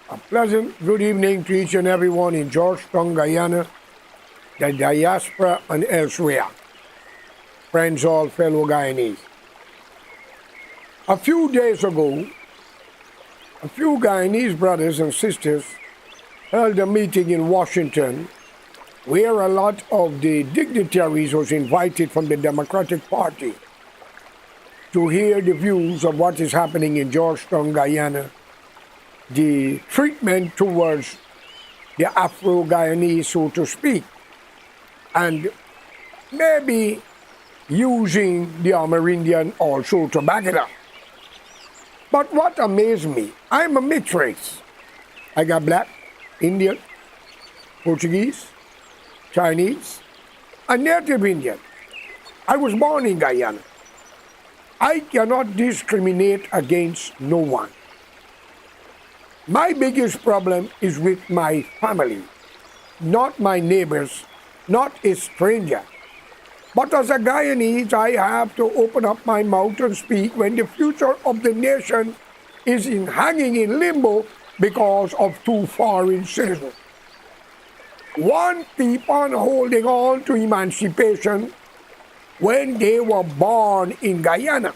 A pleasant good evening to each and everyone in Georgetown, Guyana, the diaspora, and elsewhere. Friends, all fellow Guyanese. A few days ago, a few Guyanese brothers and sisters held a meeting in Washington where a lot of the dignitaries was invited from the Democratic Party to hear the views of what is happening in Georgetown, Guyana, the treatment towards the Afro-Guyanese, so to speak, and maybe using the Amerindian also to back it up. But what amazed me, I'm a mixed race. I got black, Indian, Portuguese, Chinese, and Native Indian. I was born in Guyana. I cannot discriminate against no one. My biggest problem is with my family, not my neighbors, not a stranger. But as a Guyanese, I have to open up my mouth and speak when the future of the nation is hanging in limbo because of two foreign citizens. One keep on holding on to emancipation when they were born in Guyana,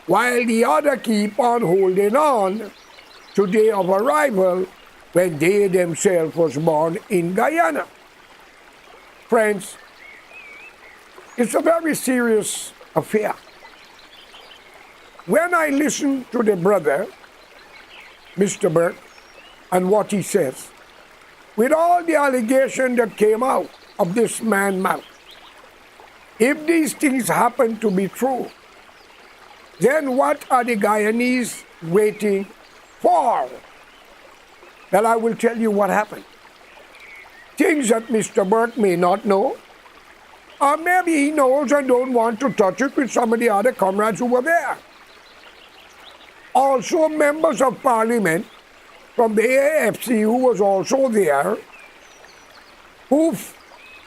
while the other keep on holding on to day of arrival when they themselves was born in Guyana. Friends, it's a very serious affair. When I listen to the brother, Mr. Burke, and what he says, with all the allegations that came out of this man's mouth, if these things happen to be true, then what are the Guyanese waiting for? Well, I will tell you what happened. Things that Mr. Burke may not know, or maybe he knows and don't want to touch it with some of the other comrades who were there. Also, members of parliament from the AFC who was also there, whose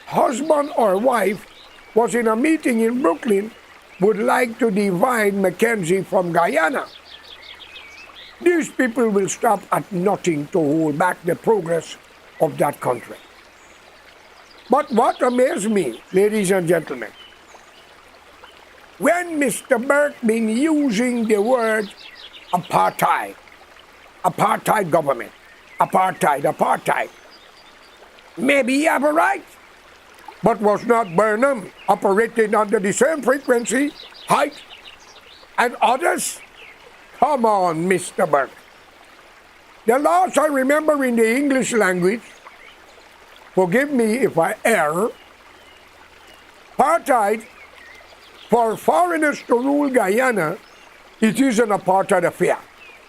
husband or wife was in a meeting in Brooklyn, would like to divide Mackenzie from Guyana. These people will stop at nothing to hold back the progress of that country. But what amazed me, ladies and gentlemen, when Mr. Burke been using the word apartheid, apartheid government, apartheid, maybe he have a right, but was not Burnham operating under the same frequency, height, and others? Come on, Mr. Burke. The last I remember in the English language, forgive me if I err, apartheid, for foreigners to rule Guyana, it is an apartheid affair,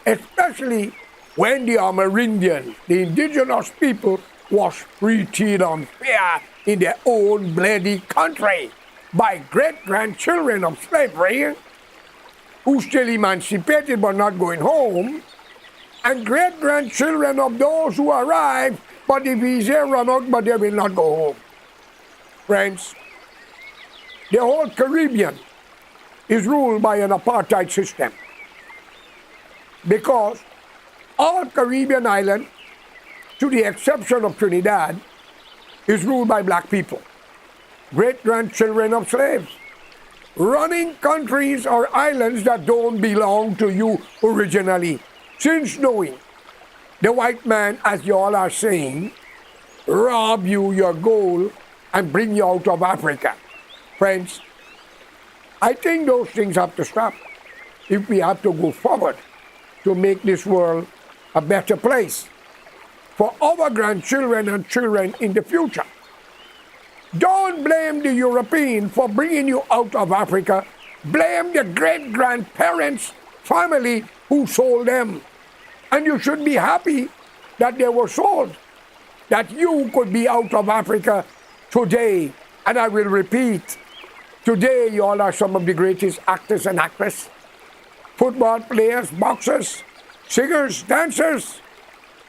especially when the Amerindian, the indigenous people, was treated unfair in their own bloody country by great-grandchildren of slavery, who still emancipated but not going home, and great-grandchildren of those who arrived, but the visa run out, but they will not go home. Friends, the whole Caribbean is ruled by an apartheid system, because all Caribbean islands, to the exception of Trinidad, is ruled by black people, great-grandchildren of slaves, running countries or islands that don't belong to you originally, since knowing The white man, as you all are saying, rob you your gold and bring you out of Africa. Friends, I think those things have to stop if we have to go forward to make this world a better place for our grandchildren and children in the future. Don't blame the European for bringing you out of Africa. Blame the great-grandparents' family who sold them. And you should be happy that they were sold, that you could be out of Africa today. And I will repeat, today you all are some of the greatest actors and actresses, football players, boxers, singers, dancers,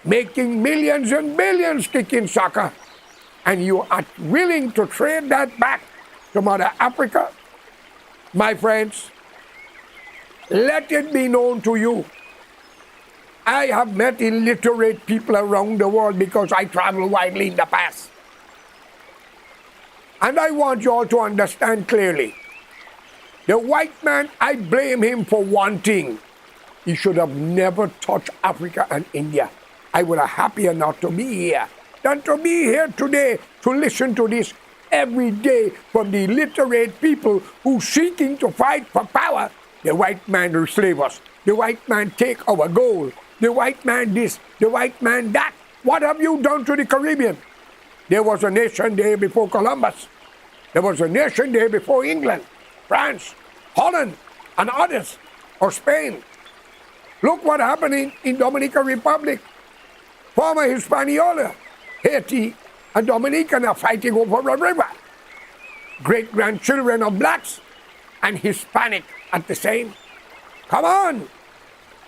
making millions and billions kicking soccer. And you are willing to trade that back to Mother Africa? My friends, let it be known to you. I have met illiterate people around the world because I traveled widely in the past. And I want you all to understand clearly. The white man, I blame him for one thing. He should have never touched Africa and India. I would have happier not to be here than to be here today to listen to this every day from the illiterate people who seeking to fight for power. The white man enslave us. The white man take our gold. The white man this, the white man that. What have you done to the Caribbean? There was a nation there before Columbus. There was a nation there before England, France, Holland, and others, or Spain. Look what happened in Dominican Republic. Former Hispaniola, Haiti, and Dominican are fighting over a river. Great-grandchildren of blacks and Hispanic at the same. Come on!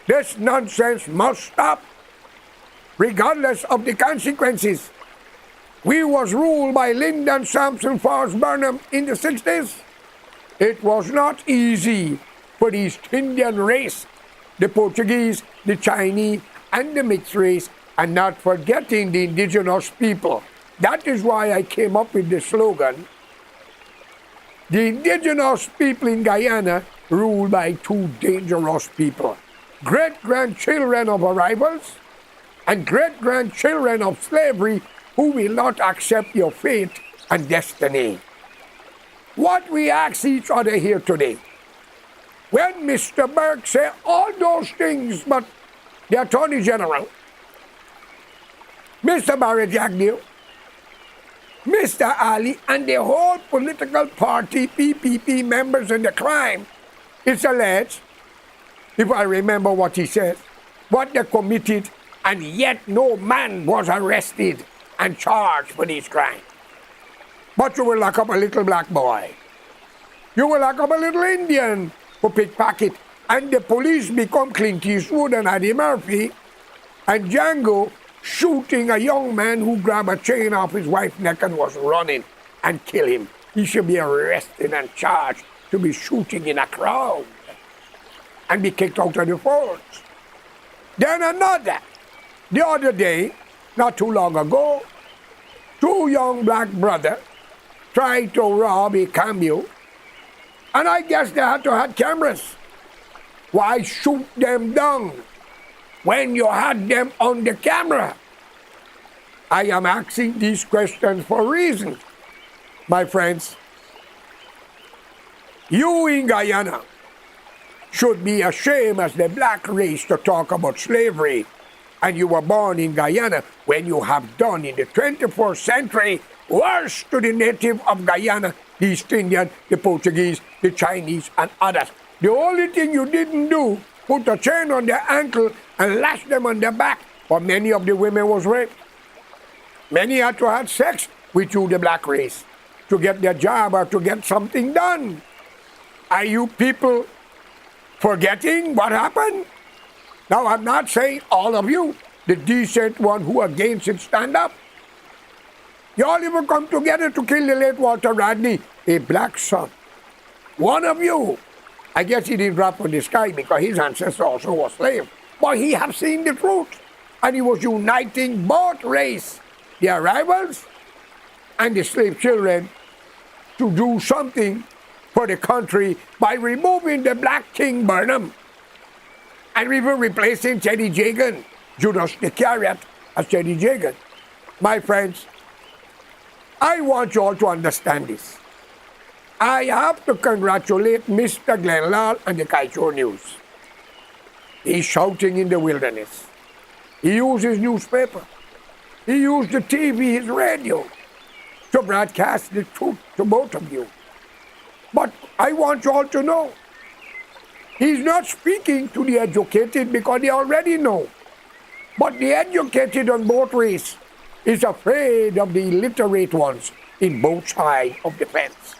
This nonsense must stop, regardless of the consequences. We was ruled by Lyndon Sampson Forrest Burnham in the 60s. It was not easy for the East Indian race, the Portuguese, the Chinese, and the mixed race, and not forgetting the indigenous people. That is why I came up with the slogan, the indigenous people in Guyana ruled by two dangerous people. Great-grandchildren of arrivals and great-grandchildren of slavery who will not accept your fate and destiny. What we ask each other here today, when Mr. Burke said all those things, but the Attorney General, Mr. Barrett Jagdeal, Mr. Ali, and the whole political party, PPP members in the crime, it's alleged, if I remember what he said, what they committed, and yet no man was arrested and charged for this crime. But you will lock up a little black boy. You will lock up a little Indian for pickpocket, and the police become Clint Eastwood and Eddie Murphy, and Django shooting a young man who grabbed a chain off his wife's neck and was running and kill him. He should be arrested and charged to be shooting in a crowd and be kicked out of the force. Then another. The other day, not too long ago, two young black brothers tried to rob a cameo, and I guess they had to have cameras. Why shoot them down when you had them on the camera? I am asking these questions for a reason. My friends, you in Guyana should be ashamed as the black race to talk about slavery. And you were born in Guyana when you have done in the 21st century worse to the native of Guyana, the East Indian, the Portuguese, the Chinese, and others. The only thing you didn't do, put a chain on their ankle and lash them on their back, but many of the women was raped. Many had to have sex with you, the black race, to get their job or to get something done. Are you people forgetting what happened? Now, I'm not saying all of you, the decent one who against it, stand up. You all even come together to kill the late Walter Rodney, a black son. One of you, I guess he didn't drop from the sky because his ancestor also was slave. But he have seen the truth. And he was uniting both race, the arrivals and the slave children, to do something for the country by removing the black King Burnham and even replacing Teddy Judas Iscariot as Teddy Jagan. My friends, I want you all to understand this. I have to congratulate Mr. Glenlal and the Kaichor News. He's shouting in the wilderness. He used his newspaper. He used the TV, his radio, to broadcast the truth to both of you. But I want you all to know, he's not speaking to the educated because they already know. But the educated on both races is afraid of the illiterate ones in both sides of the fence.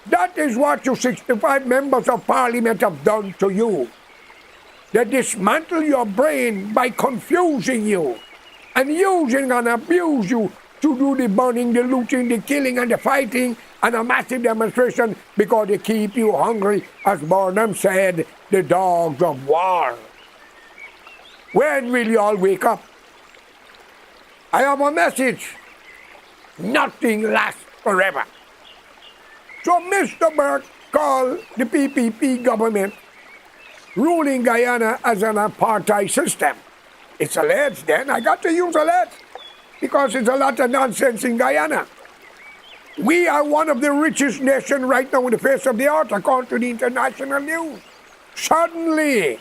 That is what you 65 members of parliament have done to you. They dismantle your brain by confusing you and using and abuse you to do the burning, the looting, the killing, and the fighting, and a massive demonstration because they keep you hungry, as Barnum said, the dogs of war. When will you all wake up? I have a message. Nothing lasts forever. So Mr. Burke called the PPP government ruling Guyana as an apartheid system. It's alleged then. I got to use alleged because it's a lot of nonsense in Guyana. We are one of the richest nations right now in the face of the earth, according to the international news. Suddenly,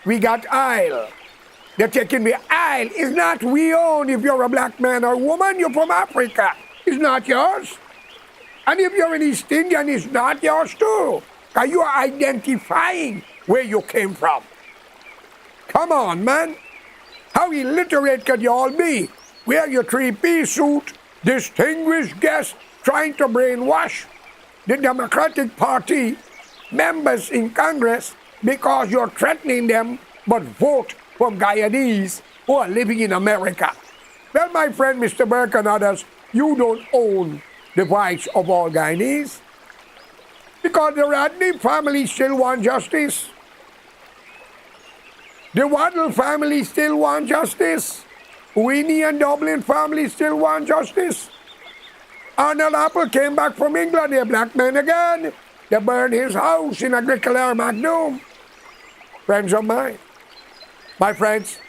we got Isle. They're taking the Isle. It's not we own. If you're a black man or woman, you're from Africa. It's not yours. And if you're an East Indian, it's not yours too. Because you are identifying where you came from. Come on, man. How illiterate could you all be? Wear your three-piece suit, distinguished guests trying to brainwash the Democratic Party members in Congress because you're threatening them, but vote for Guyanese who are living in America. Well, my friend Mr. Burke and others, you don't own the rights of all Guyanese because the Rodney family still want justice. The Waddle family still want justice. Winnie and Dublin family still want justice. Arnold Apple came back from England, a black man again. They burned his house in Agricola Magnum. Friends of mine. My friends,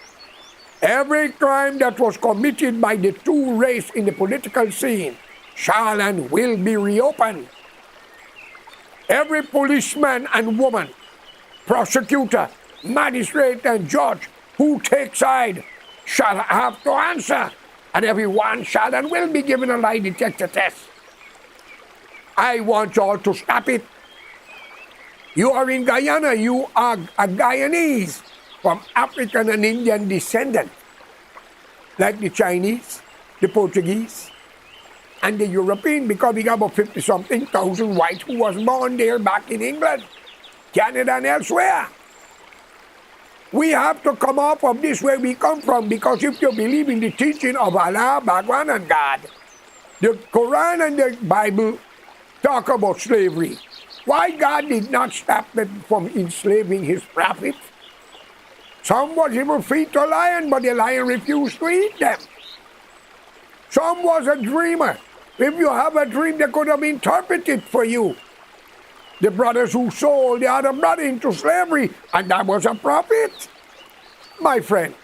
every crime that was committed by the two races in the political scene shall and will be reopened. Every policeman and woman, prosecutor, magistrate and judge who take side shall have to answer, and everyone shall and will be given a lie detector test. I want you all to stop it. You are in Guyana, you are a Guyanese from African and Indian descendant, like the Chinese, the Portuguese, and the European, because we got about 50-something thousand whites who was born there back in England, Canada, and elsewhere. We have to come off of this where we come from, because if you believe in the teaching of Allah, Bhagwan, and God, the Quran and the Bible talk about slavery. Why God did not stop them from enslaving his prophets? Some was even feed to a lion, but the lion refused to eat them. Some was a dreamer. If you have a dream, they could have interpreted for you. The brothers who sold the other brother into slavery, and that was a prophet. My friend,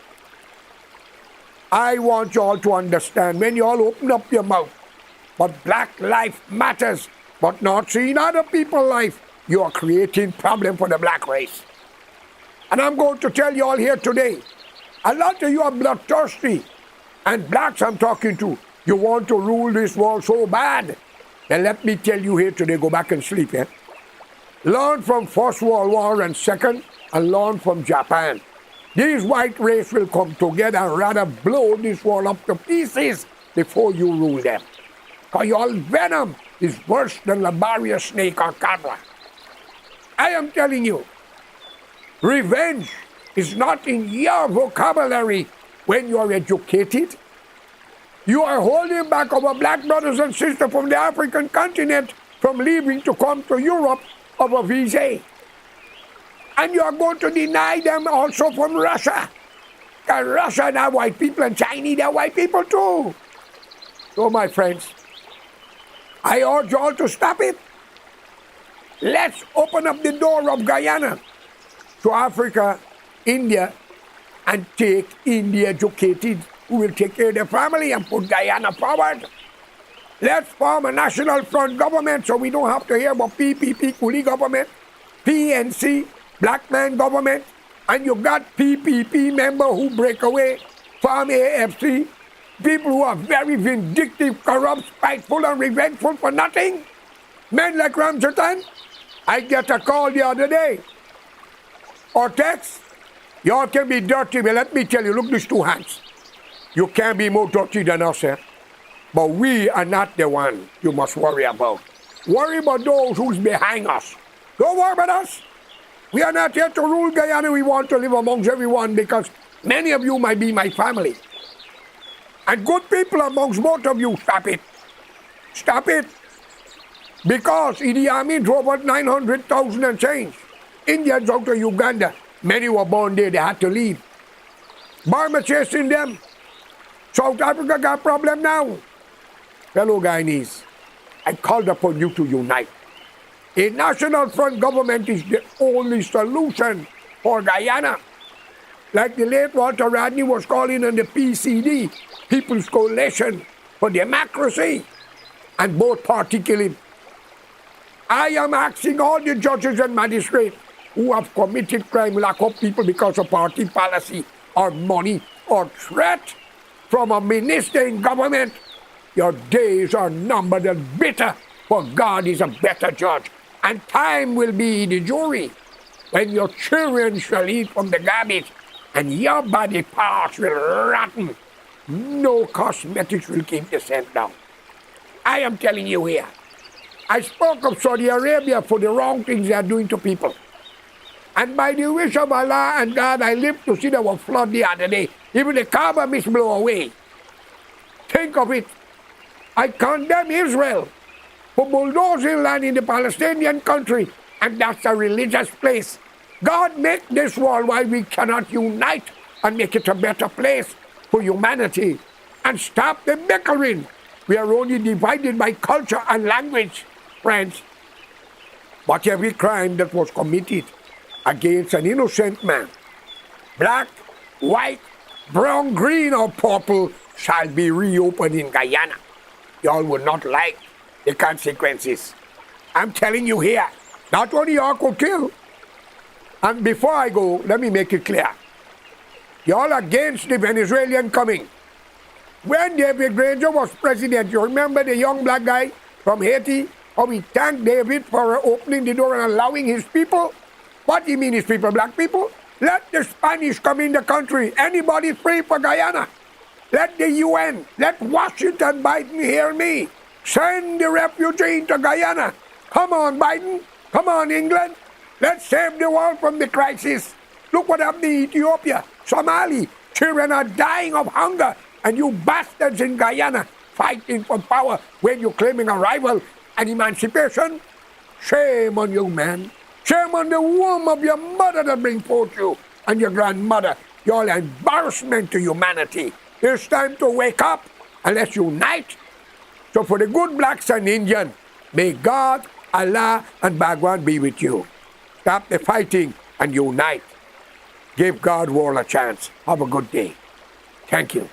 I want you all to understand, when you all open up your mouth, but black life matters, but not seeing other people's life, you are creating problem for the black race. And I'm going to tell you all here today, a lot of you are bloodthirsty, and blacks I'm talking to, you want to rule this world so bad. Then let me tell you here today, go back and sleep, eh? Learn from First World War and Second, and learn from Japan. These white race will come together and rather blow this world up to pieces before you rule them. Because your venom is worse than laborious snake or cobra. I am telling you, revenge is not in your vocabulary when you are educated. You are holding back our black brothers and sisters from the African continent from leaving to come to Europe of a visa. And you are going to deny them also from Russia. Because Russia, they're white people, and Chinese, they're white people too. So, my friends, I urge you all to stop it. Let's open up the door of Guyana to Africa, India, and take in the educated who will take care of their family and put Guyana forward. Let's form a national front government so we don't have to hear about PPP, Coolie government, PNC, black man government, and you got PPP member who break away from AFC, people who are very vindictive, corrupt, spiteful, and revengeful for nothing. Men like Ramsatan. I get a call the other day, or text, y'all can be dirty, but let me tell you, look these two hands. You can't be more dirty than us, eh? But we are not the one you must worry about. Worry about those who's behind us. Don't worry about us. We are not here to rule Guyana. We want to live amongst everyone because many of you might be my family. And good people amongst both of you, stop it. Stop it. Because Idi Amin drove out 900,000 and change. Indians out of Uganda, many were born there, they had to leave. Burma chasing them. South Africa got a problem now. Fellow Guyanese, I called upon you to unite. A national front government is the only solution for Guyana. Like the late Walter Rodney was calling on the PCD, People's Coalition for Democracy, and both parties kill him. I am asking all the judges and magistrates who have committed crime, lock up people because of party policy or money or threat from a minister in government. Your days are numbered and bitter, for God is a better judge. And time will be the jury when your children shall eat from the garbage and your body parts will rotten. No cosmetics will keep the scent down. I am telling you here. I spoke of Saudi Arabia for the wrong things they are doing to people. And by the wish of Allah and God, I lived to see our flood the other day. Even the Kaaba mist blow away. Think of it. I condemn Israel for bulldozing land in the Palestinian country, and that's a religious place. God make this world why we cannot unite and make it a better place for humanity and stop the bickering. We are only divided by culture and language, friends. But every crime that was committed against an innocent man, black, white, brown, green, or purple, shall be reopened in Guyana. Y'all will not like the consequences. I'm telling you here, not only y'all could kill. And before I go, let me make it clear. Y'all against the Venezuelan coming. When David Granger was president, you remember the young black guy from Haiti? How we thanked David for opening the door and allowing his people? What do you mean his people, black people? Let the Spanish come in the country. Anybody free for Guyana. Let the UN, let Washington, Biden hear me. Send the refugee to Guyana. Come on, Biden. Come on, England. Let's save the world from the crisis. Look what happened in Ethiopia, Somali. Children are dying of hunger. And you bastards in Guyana fighting for power when you're claiming a rival and emancipation. Shame on you, man. Shame on the womb of your mother that bring forth you and your grandmother. You're an embarrassment to humanity. It's time to wake up and let's unite. So for the good blacks and Indians, may God, Allah, and Bhagwan be with you. Stop the fighting and unite. Give God world a chance. Have a good day. Thank you.